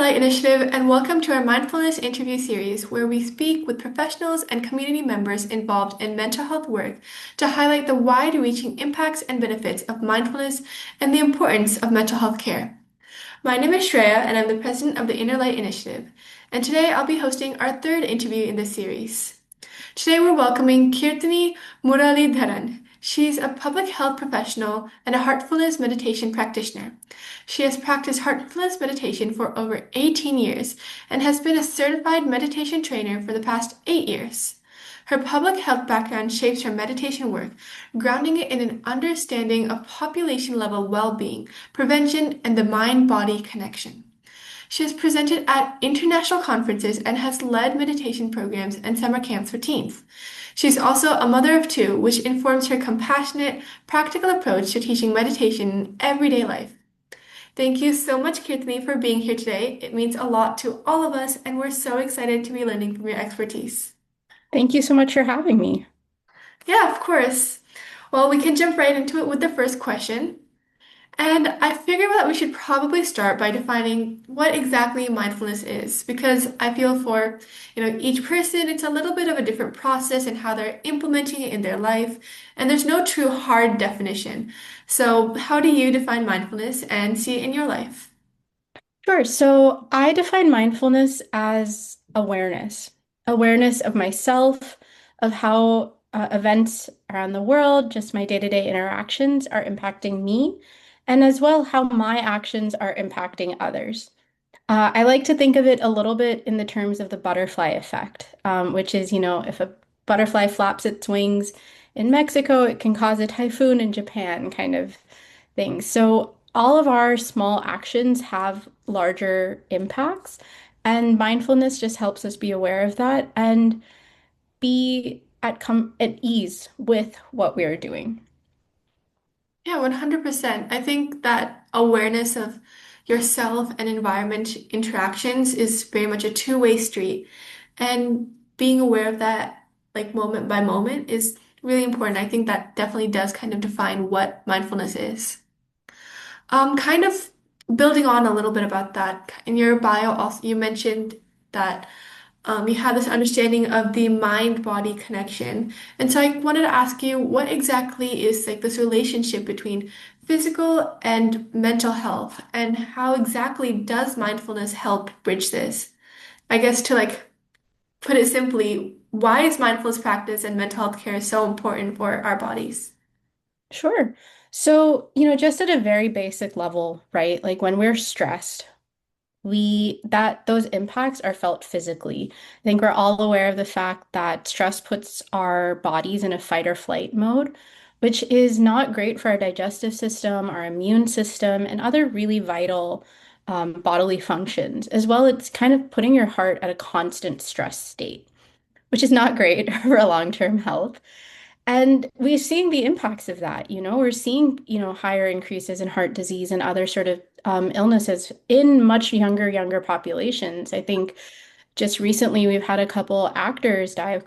Light Initiative, and welcome to our mindfulness interview series where we speak with professionals and community members involved in mental health work to highlight the wide reaching impacts and benefits of mindfulness and the importance of mental health care. My name is Shreya, and I'm the president of the Inner Light Initiative, and today I'll be hosting our third interview in this series. Today we're welcoming Kirthini Muralidharan. She's a public health professional and a heartfulness meditation practitioner. She has practiced heartfulness meditation for over 18 years and has been a certified meditation trainer for the past 8 years. Her public health background shapes her meditation work, grounding it in an understanding of population level well being, prevention, and the mind body connection. She has presented at international conferences and has led meditation programs and summer camps for teens. She's also a mother of two, which informs her compassionate, practical approach to teaching meditation in everyday life. Thank you so much, Kirthini, for being here today. It means a lot to all of us, and we're so excited to be learning from your expertise. Thank you so much for having me. Yeah, of course. Well, we can jump right into it with the first question. And I figure that we should probably start by defining what exactly mindfulness is, because I feel for, each person, it's a little bit of a different process and how they're implementing it in their life, and there's no true hard definition. So, how do you define mindfulness and see it in your life? Sure. So I define mindfulness as awareness, awareness of myself, of how events around the world, just my day-to-day interactions are impacting me, and as well how my actions are impacting others. I like to think of it a little bit in the terms of the butterfly effect, which is, if a butterfly flaps its wings in Mexico, it can cause a typhoon in Japan, kind of thing. So all of our small actions have larger impacts, and mindfulness just helps us be aware of that and be at ease with what we are doing. Yeah, 100%. I think that awareness of yourself and environment interactions is very much a two-way street. And being aware of that, like moment by moment, is really important. I think that definitely does kind of define what mindfulness is. Kind of building on a little bit about that, in your bio also you mentioned that you have this understanding of the mind-body connection. And so I wanted to ask you, what exactly is like this relationship between physical and mental health, and how exactly does mindfulness help bridge this? I guess to like put it simply, why is mindfulness practice and mental health care so important for our bodies? Sure. So, just at a very basic level, right? Like when we're stressed, we that those impacts are felt physically. I think we're all aware of the fact that stress puts our bodies in a fight or flight mode, which is not great for our digestive system, our immune system, and other really vital bodily functions. As well, it's kind of putting your heart at a constant stress state, which is not great for long-term health. And we're seeing the impacts of that. We're seeing, higher increases in heart disease and other sort of illnesses in much younger populations. I think just recently we've had a couple actors die of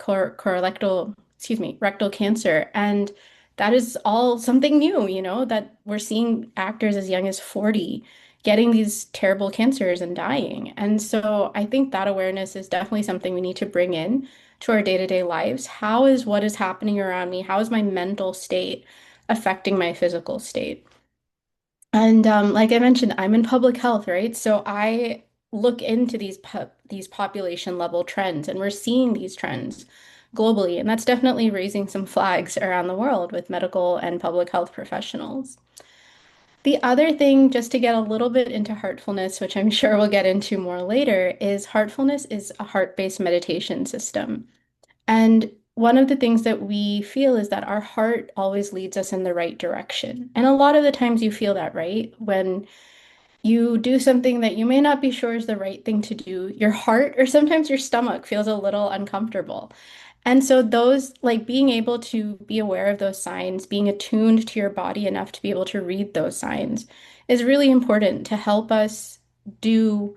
rectal cancer. And that is all something new, that we're seeing actors as young as 40 getting these terrible cancers and dying. And so I think that awareness is definitely something we need to bring in to our day-to-day lives. How is what is happening around me? How is my mental state affecting my physical state? And like I mentioned, I'm in public health, right? So I look into these population level trends, and we're seeing these trends globally, and that's definitely raising some flags around the world with medical and public health professionals. The other thing, just to get a little bit into heartfulness, which I'm sure we'll get into more later, is heartfulness is a heart-based meditation system. And one of the things that we feel is that our heart always leads us in the right direction. And a lot of the times you feel that, right? When you do something that you may not be sure is the right thing to do, your heart or sometimes your stomach feels a little uncomfortable. And so those, like being able to be aware of those signs, being attuned to your body enough to be able to read those signs is really important to help us do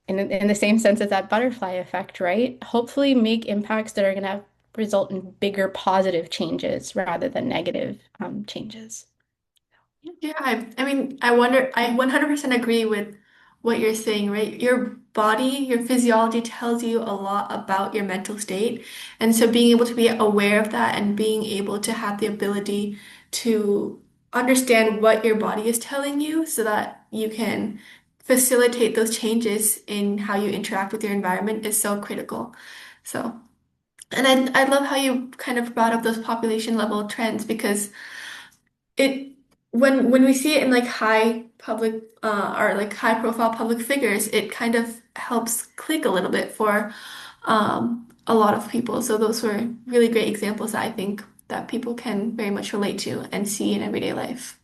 in the same sense as that butterfly effect, right? Hopefully make impacts that are going to result in bigger positive changes rather than negative changes. Yeah, I mean, I 100% agree with what you're saying, right? Your body, your physiology tells you a lot about your mental state. And so being able to be aware of that and being able to have the ability to understand what your body is telling you so that you can facilitate those changes in how you interact with your environment is so critical. So, and I love how you kind of brought up those population level trends because it when we see it in like high public or like high profile public figures, it kind of helps click a little bit for a lot of people. So those were really great examples that I think that people can very much relate to and see in everyday life.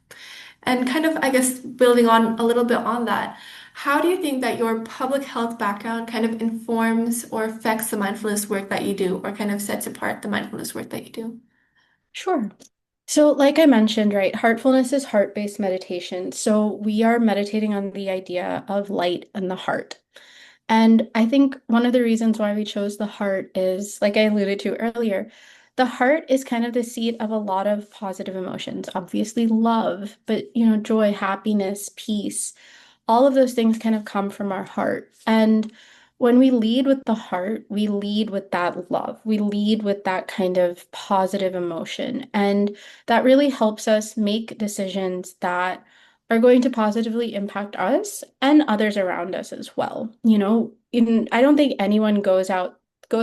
And kind of, I guess, building on a little bit on that, how do you think that your public health background kind of informs or affects the mindfulness work that you do, or kind of sets apart the mindfulness work that you do? Sure. So, like I mentioned, right, heartfulness is heart-based meditation. So, we are meditating on the idea of light in the heart. And I think one of the reasons why we chose the heart is, like I alluded to earlier, the heart is kind of the seat of a lot of positive emotions. Obviously, love, but joy, happiness, peace, all of those things kind of come from our heart. And when we lead with the heart, we lead with that love. We lead with that kind of positive emotion. And that really helps us make decisions that are going to positively impact us and others around us as well. I don't think anyone goes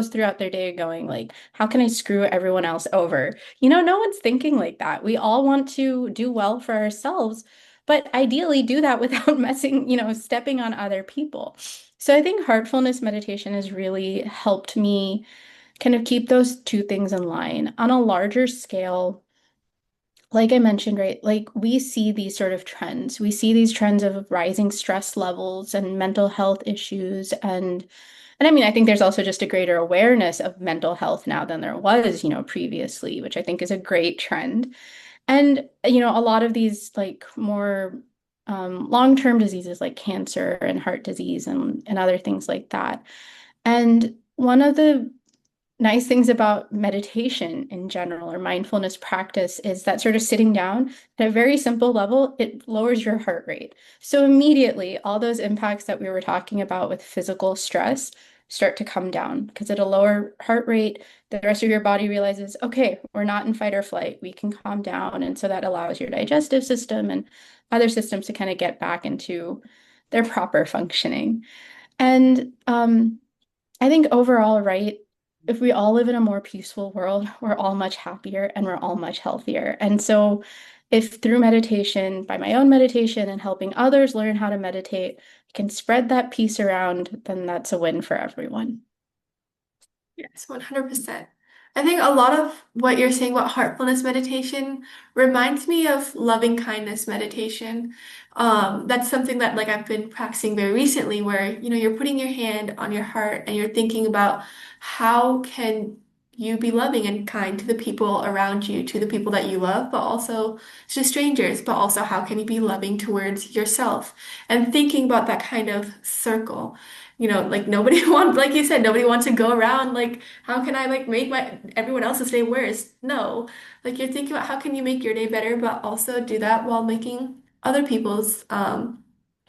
throughout their day going like, how can I screw everyone else over? No one's thinking like that. We all want to do well for ourselves, but ideally do that without stepping on other people. So I think heartfulness meditation has really helped me kind of keep those two things in line. On a larger scale, like I mentioned, right, like we see these sort of trends. We see these trends of rising stress levels and mental health issues and I mean, I think there's also just a greater awareness of mental health now than there was, previously, which I think is a great trend. And, a lot of these like more long-term diseases like cancer and heart disease and other things like that. And one of the nice things about meditation in general or mindfulness practice is that sort of sitting down at a very simple level, it lowers your heart rate. So immediately, all those impacts that we were talking about with physical stress start to come down because at a lower heart rate, the rest of your body realizes, okay, we're not in fight or flight, we can calm down. And so that allows your digestive system and other systems to kind of get back into their proper functioning. And I think overall, right, if we all live in a more peaceful world, we're all much happier and we're all much healthier. And so, if through meditation, by my own meditation and helping others learn how to meditate, I can spread that peace around, then that's a win for everyone. Yes, 100%. I think a lot of what you're saying about heartfulness meditation reminds me of loving kindness meditation. That's something that like I've been practicing very recently where, you're putting your hand on your heart and you're thinking about how can you be loving and kind to the people around you, to the people that you love, but also to strangers, but also how can you be loving towards yourself and thinking about that kind of circle. Like nobody wants, like you said, nobody wants to go around like, how can I like make my everyone else's day worse? No, like you're thinking about how can you make your day better, but also do that while making other people's,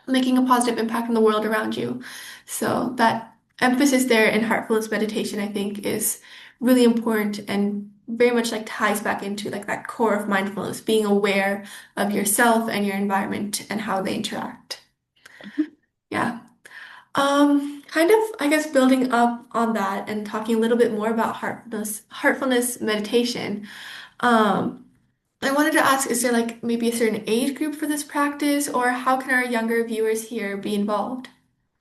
making a positive impact in the world around you. So that emphasis there in heartfulness meditation, I think, is really important and very much like ties back into like that core of mindfulness, being aware of yourself and your environment and how they interact. Yeah. Kind of, I guess, building up on that and talking a little bit more about heartfulness meditation. Um, I wanted to ask, is there like maybe a certain age group for this practice, or how can our younger viewers here be involved?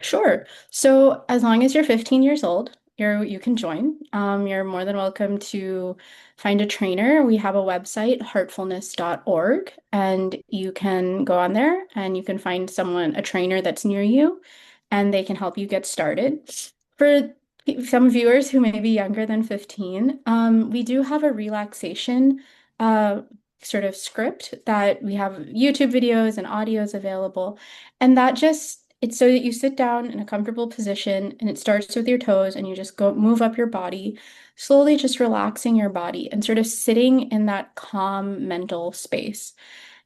Sure. So as long as you're 15 years old, you can join. You're more than welcome to find a trainer. We have a website, heartfulness.org, and you can go on there and you can find a trainer that's near you, and they can help you get started. For some viewers who may be younger than 15, we do have a relaxation uh, sort of script that we have YouTube videos and audios available. And it's so that you sit down in a comfortable position and it starts with your toes and you just go move up your body, slowly just relaxing your body and sort of sitting in that calm mental space.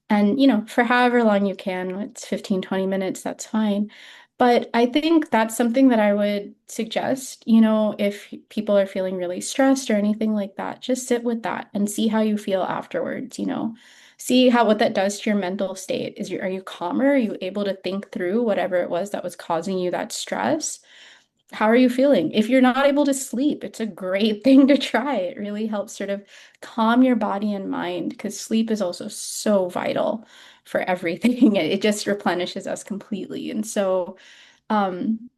And, for however long you can, it's 15, 20 minutes, that's fine. But I think that's something that I would suggest, if people are feeling really stressed or anything like that, just sit with that and see how you feel afterwards. See how what that does to your mental state. Are you calmer? Are you able to think through whatever it was that was causing you that stress? How are you feeling? If you're not able to sleep, it's a great thing to try. It really helps sort of calm your body and mind because sleep is also so vital for everything. It just replenishes us completely. And so, um,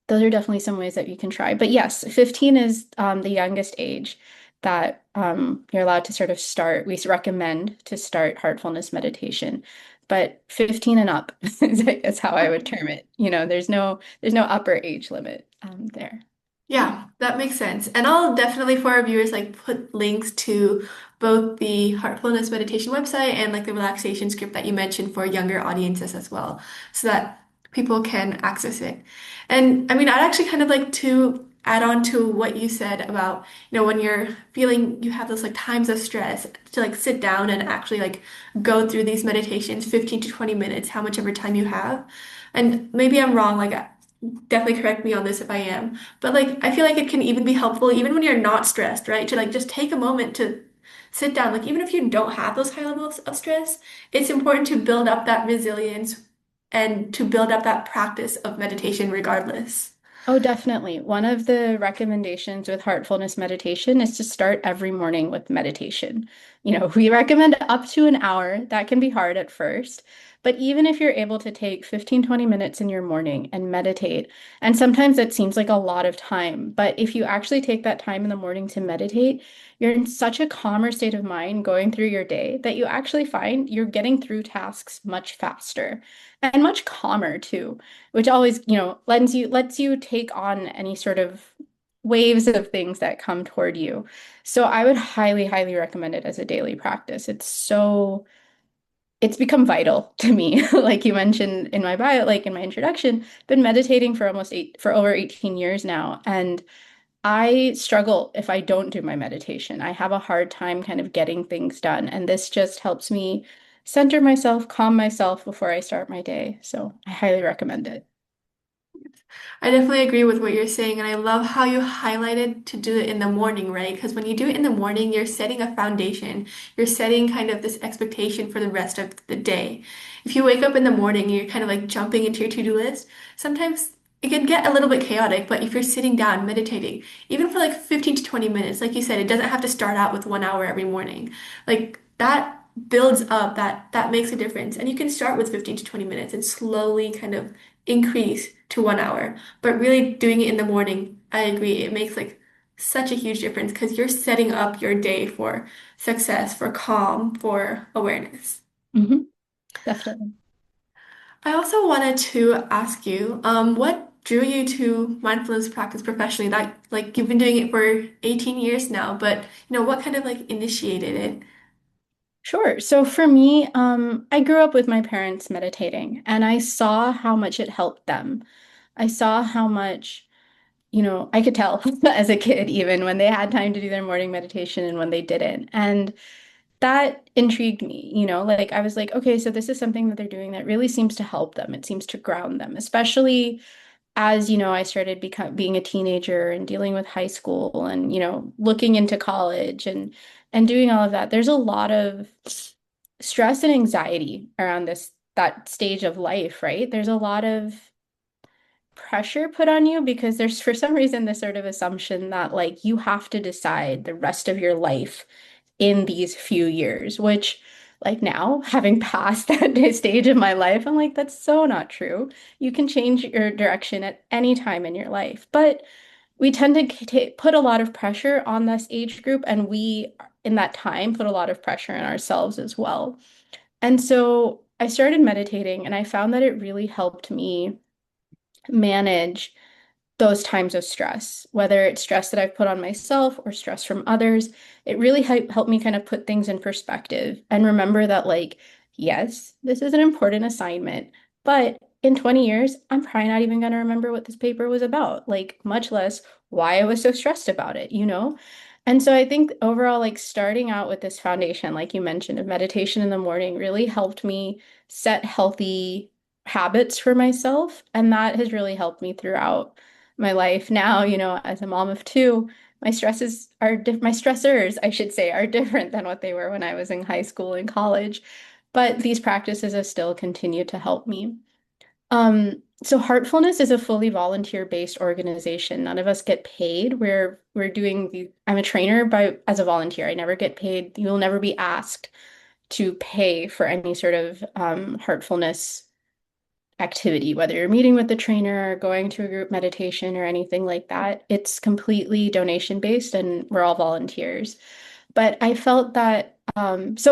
those are definitely some ways that you can try. But yes, 15 is the youngest age that you're allowed to sort of start. We recommend to start heartfulness meditation, but 15 and up is how I would term it. There's no upper age limit there. Yeah, that makes sense. And I'll definitely for our viewers like put links to both the Heartfulness meditation website and like the relaxation script that you mentioned for younger audiences as well, so that people can access it. And I mean, I'd actually kind of like to add on to what you said about, when you're feeling you have those like times of stress to like sit down and actually like go through these meditations 15 to 20 minutes, how much ever time you have. And maybe I'm wrong, like definitely correct me on this if I am. But like I feel like it can even be helpful even when you're not stressed, right? To like just take a moment to sit down. Like even if you don't have those high levels of stress, it's important to build up that resilience and to build up that practice of meditation regardless. Oh, definitely. One of the recommendations with heartfulness meditation is to start every morning with meditation. We recommend up to an hour. That can be hard at first, but even if you're able to take 15, 20 minutes in your morning and meditate, and sometimes it seems like a lot of time, but if you actually take that time in the morning to meditate, you're in such a calmer state of mind going through your day that you actually find you're getting through tasks much faster and much calmer too, which always, lets you take on any sort of waves of things that come toward you. So I would highly, highly recommend it as a daily practice. It's become vital to me. Like you mentioned in my bio, like in my introduction, been meditating for over 18 years now. And I struggle if I don't do my meditation. I have a hard time kind of getting things done. And this just helps me center myself, calm myself before I start my day. So I highly recommend it. I definitely agree with what you're saying, and I love how you highlighted to do it in the morning, right? Because when you do it in the morning, you're setting a foundation. You're setting kind of this expectation for the rest of the day. If you wake up in the morning and you're kind of like jumping into your to-do list, sometimes it can get a little bit chaotic, but if you're sitting down meditating, even for like 15 to 20 minutes, like you said, it doesn't have to start out with 1 hour every morning. Like that builds up, that makes a difference. And you can start with 15 to 20 minutes and slowly kind of increase to 1 hour. But really doing it in the morning, I agree, it makes like such a huge difference because you're setting up your day for success, for calm, for awareness. Hmm. Definitely. I also wanted to ask you, what drew you to mindfulness practice professionally? That like you've been doing it for 18 years now, but what kind of like initiated it? Sure. So for me, I grew up with my parents meditating and I saw how much it helped them. I saw how much, I could tell as a kid, even when they had time to do their morning meditation and when they didn't. And that intrigued me, like I was like, okay, so this is something that they're doing that really seems to help them. It seems to ground them, especially as, I started being a teenager and dealing with high school and, looking into college and doing all of that. There's a lot of stress and anxiety around that stage of life, right? There's a lot of pressure put on you because there's for some reason this sort of assumption that like you have to decide the rest of your life in these few years, which like now, having passed that stage of my life, I'm like, that's so not true. You can change your direction at any time in your life. But we tend to put a lot of pressure on this age group, and we, in that time, put a lot of pressure on ourselves as well. And so I started meditating, and I found that it really helped me manage those times of stress, whether it's stress that I've put on myself or stress from others. It really helped me kind of put things in perspective and remember that, like, yes, this is an important assignment, but in 20 years, I'm probably not even going to remember what this paper was about, like, much less why I was so stressed about it? And so I think overall, like, starting out with this foundation, like you mentioned, of meditation in the morning really helped me set healthy habits for myself. And that has really helped me throughout my life. Now, as a mom of two, my stressors, I should say, are different than what they were when I was in high school and college. But these practices have still continued to help me. So Heartfulness is a fully volunteer-based organization. None of us get paid. I'm a trainer as a volunteer. I never get paid. You will never be asked to pay for any sort of heartfulness activity, whether you're meeting with the trainer or going to a group meditation or anything like that. It's completely donation based and we're all volunteers. But I felt that, as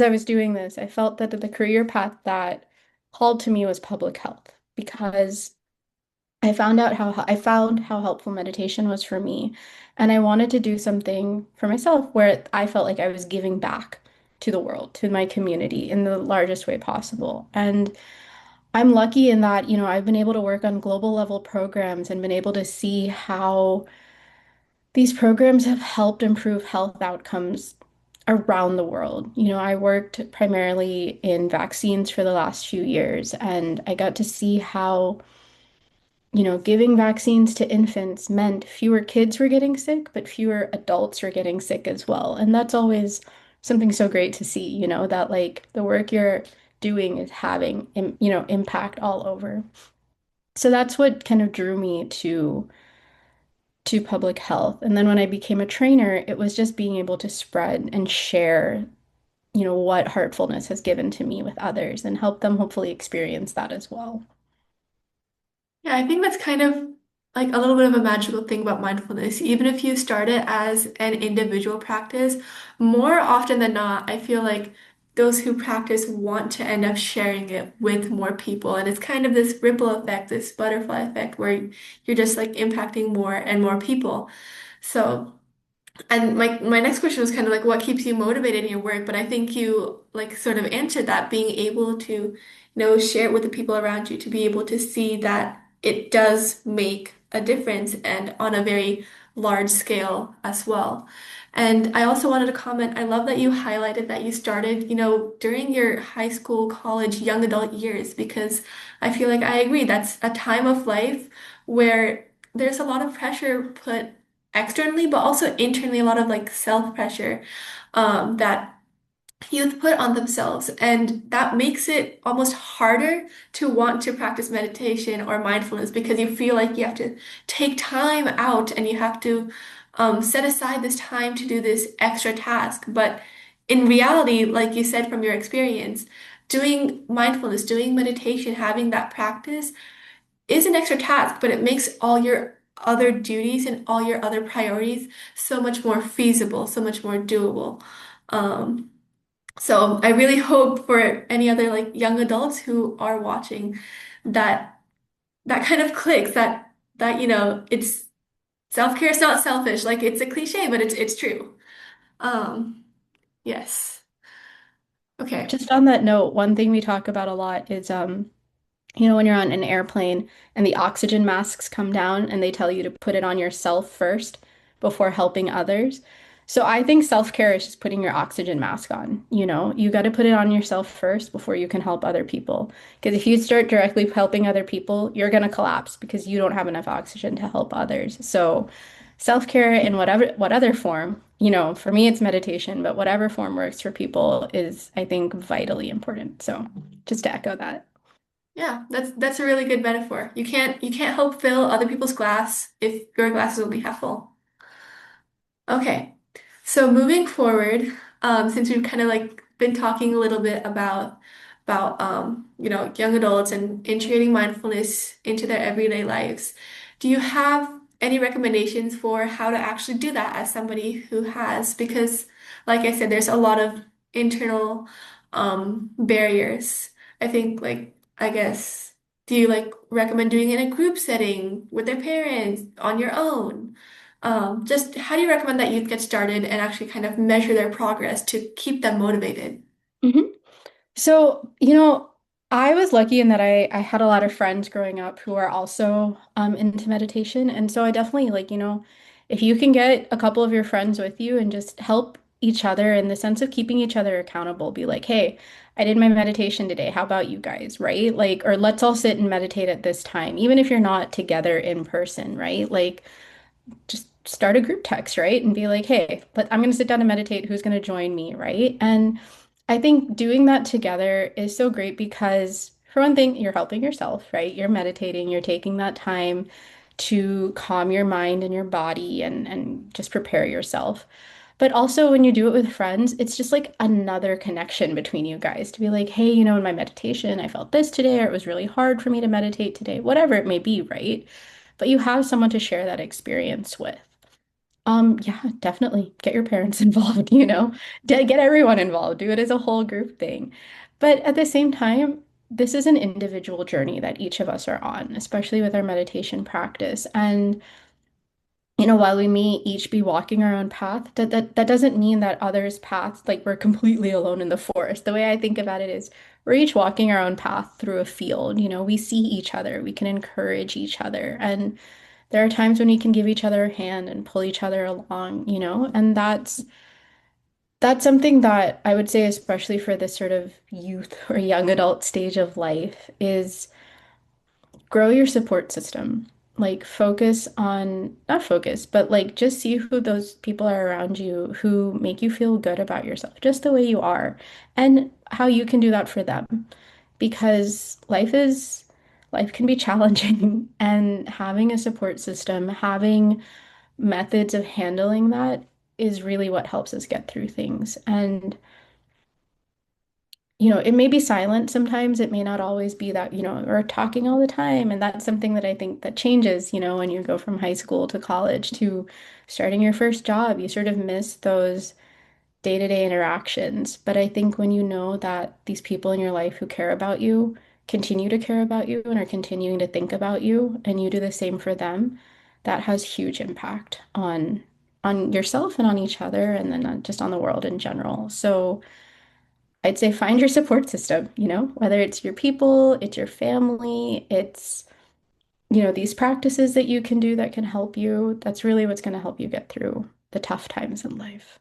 I was doing this, I felt that the career path that called to me was public health because I found how helpful meditation was for me. And I wanted to do something for myself where I felt like I was giving back to the world, to my community in the largest way possible. And I'm lucky in that, I've been able to work on global level programs and been able to see how these programs have helped improve health outcomes around the world. I worked primarily in vaccines for the last few years, and I got to see how, giving vaccines to infants meant fewer kids were getting sick, but fewer adults were getting sick as well. And that's always something so great to see, that like the work you're doing is having, impact all over. So that's what kind of drew me to public health. And then when I became a trainer, it was just being able to spread and share, what heartfulness has given to me with others and help them hopefully experience that as well. Yeah, I think that's kind of like a little bit of a magical thing about mindfulness. Even if you start it as an individual practice, more often than not, I feel like those who practice want to end up sharing it with more people. And it's kind of this ripple effect, this butterfly effect where you're just like impacting more and more people. So and my next question was kind of like what keeps you motivated in your work, but I think you like sort of answered that, being able to, share it with the people around you, to be able to see that it does make a difference and on a very large scale as well. And I also wanted to comment, I love that you highlighted that you started, during your high school, college, young adult years, because I feel like I agree, that's a time of life where there's a lot of pressure put externally, but also internally, a lot of like self pressure that youth put on themselves. And that makes it almost harder to want to practice meditation or mindfulness because you feel like you have to take time out and you have to set aside this time to do this extra task. But in reality, like you said from your experience, doing mindfulness, doing meditation, having that practice is an extra task, but it makes all your other duties and all your other priorities so much more feasible, so much more doable. Um, so I really hope for any other like young adults who are watching that that kind of clicks, that it's self-care is not selfish. Like it's a cliche, but it's true. Um, yes. Okay. Just on that note, one thing we talk about a lot is when you're on an airplane and the oxygen masks come down and they tell you to put it on yourself first before helping others. So I think self-care is just putting your oxygen mask on, You got to put it on yourself first before you can help other people. Because if you start directly helping other people, you're going to collapse because you don't have enough oxygen to help others. So self-care in what other form, for me it's meditation, but whatever form works for people is, I think, vitally important. So just to echo that. Yeah, that's a really good metaphor. You can't help fill other people's glass if your glass is only half full. Okay, so moving forward, since we've kind of like been talking a little bit about young adults and integrating mindfulness into their everyday lives, do you have any recommendations for how to actually do that as somebody who has? Because, like I said, there's a lot of internal barriers. I think, like, I guess, do you like recommend doing it in a group setting with their parents on your own? Just how do you recommend that youth get started and actually kind of measure their progress to keep them motivated? Mhm. So, I was lucky in that I had a lot of friends growing up who are also into meditation. And so I definitely like, if you can get a couple of your friends with you and just help each other in the sense of keeping each other accountable. Be like, hey, I did my meditation today. How about you guys, right? Like, or let's all sit and meditate at this time, even if you're not together in person, right? Like, just start a group text, right? And be like, hey, I'm going to sit down and meditate. Who's going to join me, right? And I think doing that together is so great because, for one thing, you're helping yourself, right? You're meditating, you're taking that time to calm your mind and your body and just prepare yourself. But also, when you do it with friends, it's just like another connection between you guys to be like, hey, in my meditation, I felt this today, or it was really hard for me to meditate today, whatever it may be, right? But you have someone to share that experience with. Yeah, definitely get your parents involved, get everyone involved, do it as a whole group thing. But at the same time, this is an individual journey that each of us are on, especially with our meditation practice. And while we may each be walking our own path, that doesn't mean that others' paths, like we're completely alone in the forest. The way I think about it is we're each walking our own path through a field. We see each other, we can encourage each other. And there are times when we can give each other a hand and pull each other along, and that's something that I would say, especially for this sort of youth or young adult stage of life, is grow your support system. Like focus on, not focus, but like just see who those people are around you who make you feel good about yourself, just the way you are, and how you can do that for them. Because life can be challenging, and having a support system, having methods of handling that is really what helps us get through things. And it may be silent sometimes. It may not always be that, we're talking all the time. And that's something that I think that changes, when you go from high school to college to starting your first job. You sort of miss those day-to-day interactions. But I think when you know that these people in your life who care about you continue to care about you and are continuing to think about you, and you do the same for them, that has huge impact on yourself and on each other, and then just on the world in general. So I'd say find your support system, whether it's your people, it's your family, it's, these practices that you can do that can help you. That's really what's going to help you get through the tough times in life.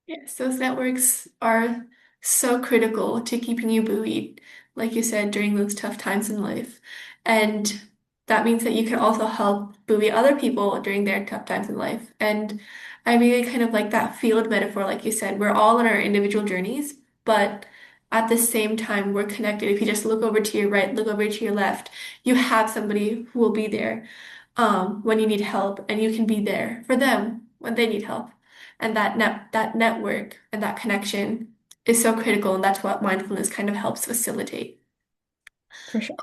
Yes, those networks are so critical to keeping you buoyed, like you said, during those tough times in life. And that means that you can also help buoy other people during their tough times in life. And I really kind of like that field metaphor, like you said, we're all on our individual journeys, but at the same time, we're connected. If you just look over to your right, look over to your left, you have somebody who will be there when you need help, and you can be there for them when they need help. And that network and that connection is so critical, and that's what mindfulness kind of helps facilitate. For sure.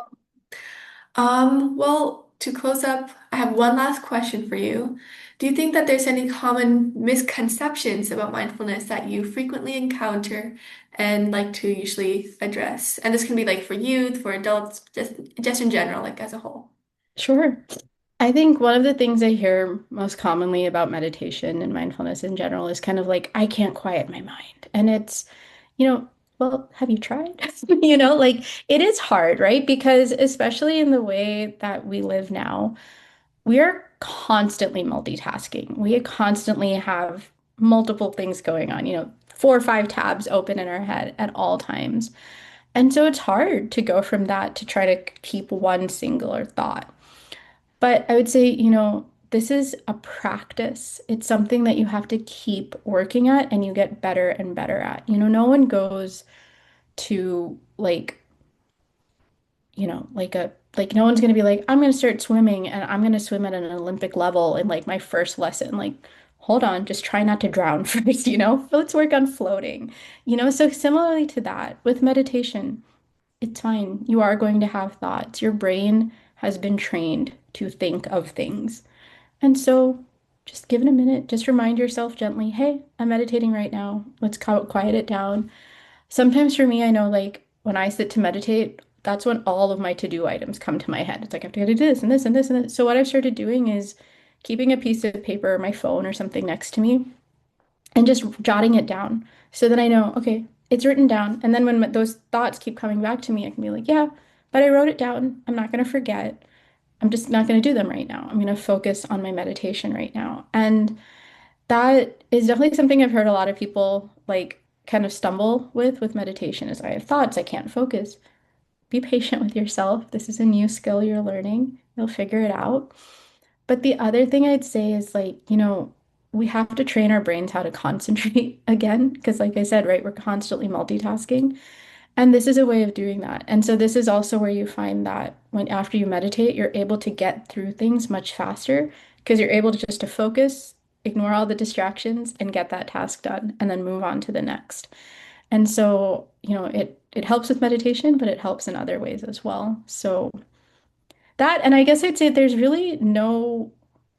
Well, to close up, I have one last question for you. Do you think that there's any common misconceptions about mindfulness that you frequently encounter and like to usually address? And this can be like for youth, for adults, just in general, like as a whole. Sure. I think one of the things I hear most commonly about meditation and mindfulness in general is kind of like, I can't quiet my mind. And it's, well, have you tried? Like it is hard, right? Because especially in the way that we live now, we are constantly multitasking. We constantly have multiple things going on, 4 or 5 tabs open in our head at all times. And so it's hard to go from that to try to keep one singular thought. But I would say, this is a practice. It's something that you have to keep working at and you get better and better at. No one goes to like no one's gonna be like, I'm gonna start swimming and I'm gonna swim at an Olympic level in like my first lesson. Like, hold on, just try not to drown first, Let's work on floating. So similarly to that, with meditation, it's fine. You are going to have thoughts. Your brain has been trained to think of things. And so just give it a minute. Just remind yourself gently, hey, I'm meditating right now. Let's quiet it down. Sometimes for me, I know like when I sit to meditate, that's when all of my to-do items come to my head. It's like I have to go do this and this and this and this. So what I've started doing is keeping a piece of paper or my phone or something next to me and just jotting it down so that I know, okay, it's written down. And then when those thoughts keep coming back to me, I can be like, yeah, but I wrote it down. I'm not going to forget. I'm just not going to do them right now. I'm going to focus on my meditation right now. And That is definitely something I've heard a lot of people like kind of stumble with meditation is I have thoughts, I can't focus. Be patient with yourself. This is a new skill you're learning. You'll figure it out. But the other thing I'd say is like, we have to train our brains how to concentrate again, because like I said, right, we're constantly multitasking. And this is a way of doing that. And so this is also where you find that when after you meditate, you're able to get through things much faster because you're able to just to focus, ignore all the distractions and get that task done and then move on to the next. And so, it helps with meditation, but it helps in other ways as well. So that, and I guess I'd say there's really no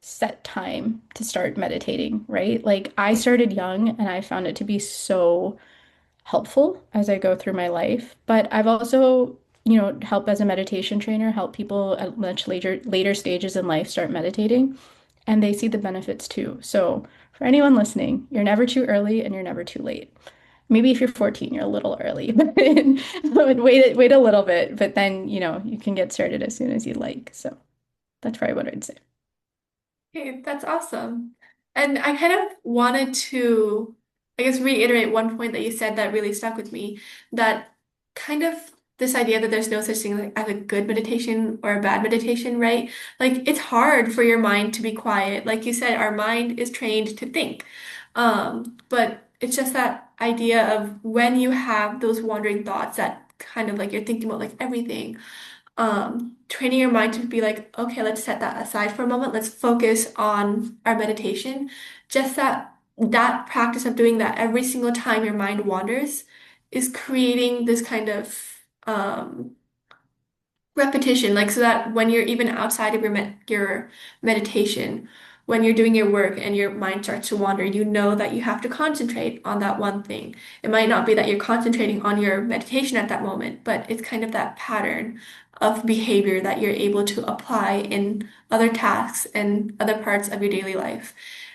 set time to start meditating, right? Like I started young and I found it to be so helpful as I go through my life. But I've also, helped as a meditation trainer, help people at much later stages in life start meditating, and they see the benefits too. So for anyone listening, you're never too early and you're never too late. Maybe if you're 14, you're a little early, but wait a little bit, but then, you can get started as soon as you like. So that's probably what I'd say. Okay, that's awesome. And I kind of wanted to, I guess, reiterate one point that you said that really stuck with me, that kind of this idea that there's no such thing like as a good meditation or a bad meditation, right? Like it's hard for your mind to be quiet. Like you said, our mind is trained to think. But it's just that idea of when you have those wandering thoughts that kind of like you're thinking about like everything training your mind to be like, okay, let's set that aside for a moment. Let's focus on our meditation. Just that practice of doing that every single time your mind wanders is creating this kind of um, repetition, like so that when you're even outside of your meditation, when you're doing your work and your mind starts to wander, you know that you have to concentrate on that one thing. It might not be that you're concentrating on your meditation at that moment, but it's kind of that pattern of behavior that you're able to apply in other tasks and other parts of your daily life.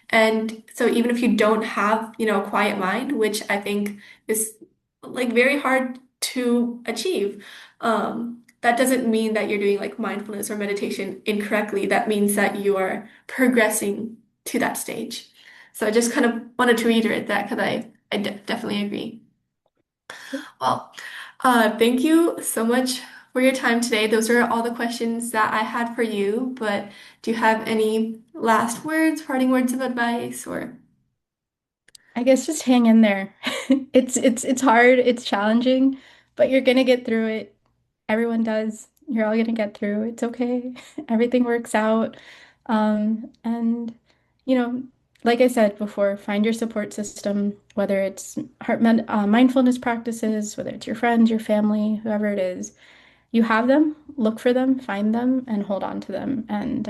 And so even if you don't have, a quiet mind, which I think is like very hard to achieve, that doesn't mean that you're doing like mindfulness or meditation incorrectly. That means that you are progressing to that stage. So I just kind of wanted to reiterate that because I definitely agree. Well, thank you so much for your time today. Those are all the questions that I had for you, but do you have any last words, parting words of advice, or? I guess just hang in there. It's hard, it's challenging, but you're gonna get through it. Everyone does. You're all gonna get through. It's okay. Everything works out. And you know, like I said before, find your support system, whether it's mindfulness practices, whether it's your friends, your family, whoever it is. You have them, look for them, find them, and hold on to them, and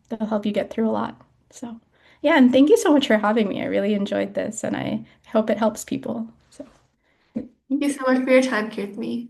they'll help you get through a lot. So, yeah, and thank you so much for having me. I really enjoyed this, and I hope it helps people. So, thank Thank you you. so much for your time, Kirthini.